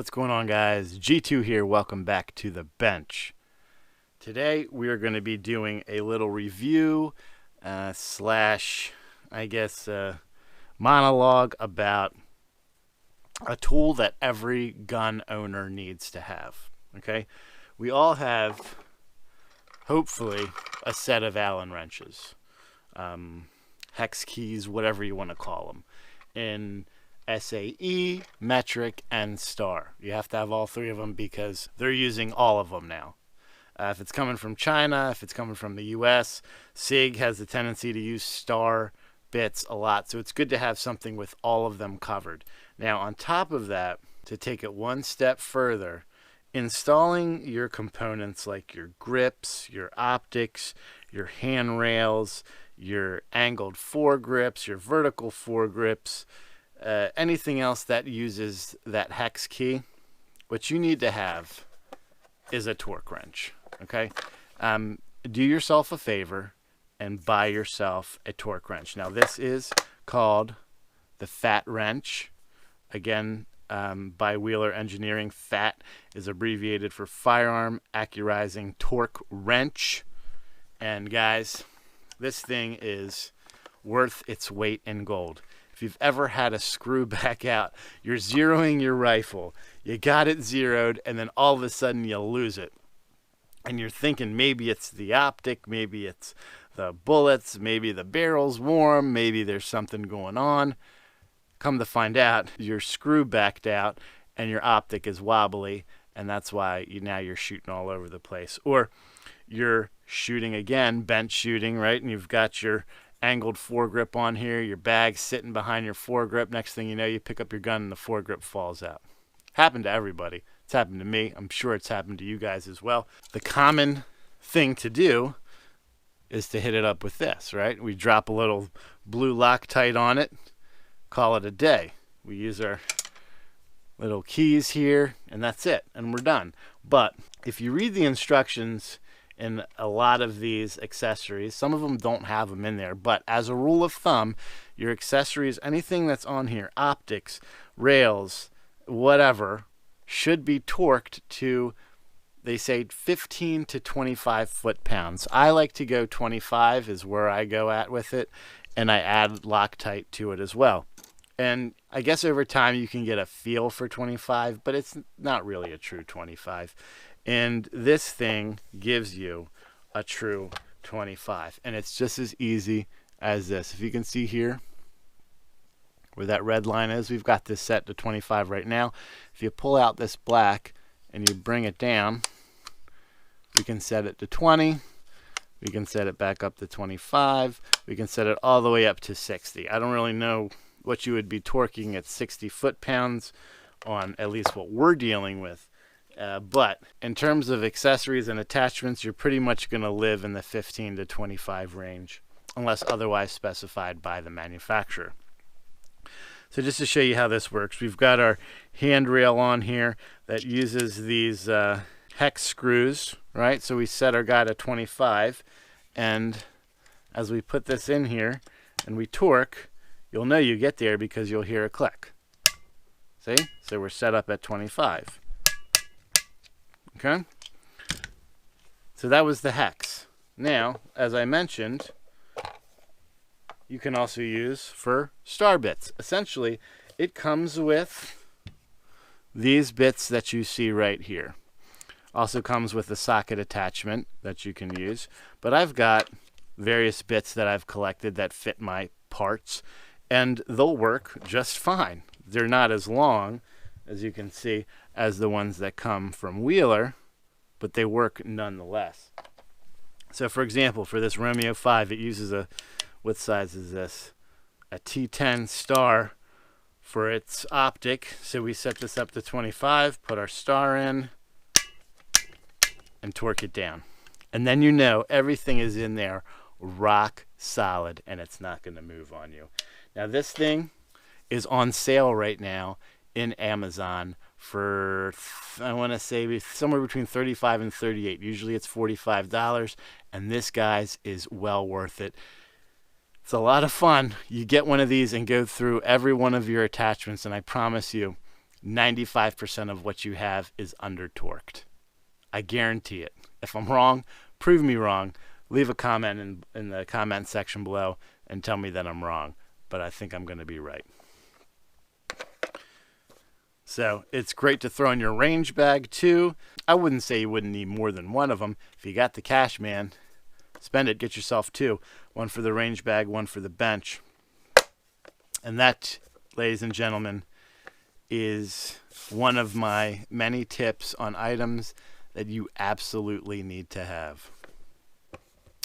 What's going on, guys? G2 here. Welcome back to the bench. Today we are going to be doing a little review slash, monologue about a tool that every gun owner needs to have. Okay, we all have, hopefully, a set of Allen wrenches, hex keys, whatever you want to call them, in SAE, metric, and star. You have to have all three of them because they're using all of them now. If it's coming from China, if it's coming from the US, SIG has the tendency to use star bits a lot, so it's good to have something with all of them covered. Now, on top of that, to take it one step further, installing your components like your grips, your optics, your handrails, your angled foregrips, your vertical foregrips, anything else that uses that hex key, what you need to have is a torque wrench. Okay, do yourself a favor and buy yourself a torque wrench. Now, this is called the f.a.t wrench. Again, by Wheeler Engineering. f.a.t is abbreviated for Firearm Accurizing Torque Wrench. And guys, this thing is worth its weight in gold. If you've ever had a screw back out, you're zeroing your rifle, you got it zeroed, and then all of a sudden you lose it. And you're thinking maybe it's the optic, maybe it's the bullets, maybe the barrel's warm, maybe there's something going on. Come to find out, your screw backed out and your optic is wobbly, and that's why now you're shooting all over the place. Or you're shooting again, bench shooting, right? And you've got your angled foregrip on here, your bag sitting behind your foregrip. Next thing you know, you pick up your gun and the foregrip falls out. Happened to everybody. It's happened to me. I'm sure it's happened to you guys as well. The common thing to do is to hit it up with this, right? We drop a little blue Loctite on it, call it a day. We use our little keys here, and that's it, and we're done. But if you read the instructions in a lot of these accessories, some of them don't have them in there, but as a rule of thumb, your accessories, anything that's on here, optics, rails, whatever, should be torqued to, they say, 15 to 25 foot-pounds. I like to go 25 is where I go at with it, and I add Loctite to it as well. And I guess over time you can get a feel for 25, but it's not really a true 25. And this thing gives you a true 25. And it's just as easy as this. If you can see here where that red line is, we've got this set to 25 right now. If you pull out this black and you bring it down, we can set it to 20. We can set it back up to 25. We can set it all the way up to 60. I don't really know what you would be torquing at 60 foot-pounds on at least what we're dealing with. But in terms of accessories and attachments, you're pretty much going to live in the 15 to 25 range, unless otherwise specified by the manufacturer. So just to show you how this works, we've got our handrail on here that uses these hex screws, right? So we set our guy to 25, and as we put this in here and we torque, you'll know you get there because you'll hear a click. See? So we're set up at 25. Okay? So that was the hex. Now, as I mentioned, you can also use for star bits. Essentially, it comes with these bits that you see right here. Also comes with a socket attachment that you can use. But I've got various bits that I've collected that fit my parts, and they'll work just fine. They're not as long, as you can see, as the ones that come from Wheeler, but they work nonetheless. So for example, for this Romeo 5, it uses a, what size is this? A T10 star for its optic. So we set this up to 25, put our star in, and torque it down. And then you know everything is in there rock solid, and it's not going to move on you. Now this thing is on sale right now in Amazon for, I want to say, somewhere between $35 and $38. Usually it's $45, and this, guys, is well worth it. It's a lot of fun. You get one of these and go through every one of your attachments, and I promise you, 95% of what you have is under-torqued. I guarantee it. If I'm wrong, prove me wrong. Leave a comment in the comment section below and tell me that I'm wrong. But I think I'm going to be right. So it's great to throw in your range bag too. I wouldn't say you wouldn't need more than one of them. If you got the cash, man, spend it. Get yourself two. One for the range bag, one for the bench. And that, ladies and gentlemen, is one of my many tips on items that you absolutely need to have.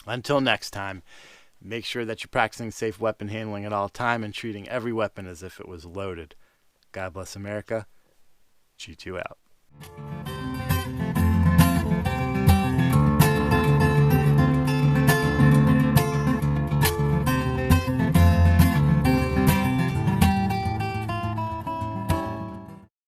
Until next time, make sure that you're practicing safe weapon handling at all time and treating every weapon as if it was loaded. God bless America. G2 out.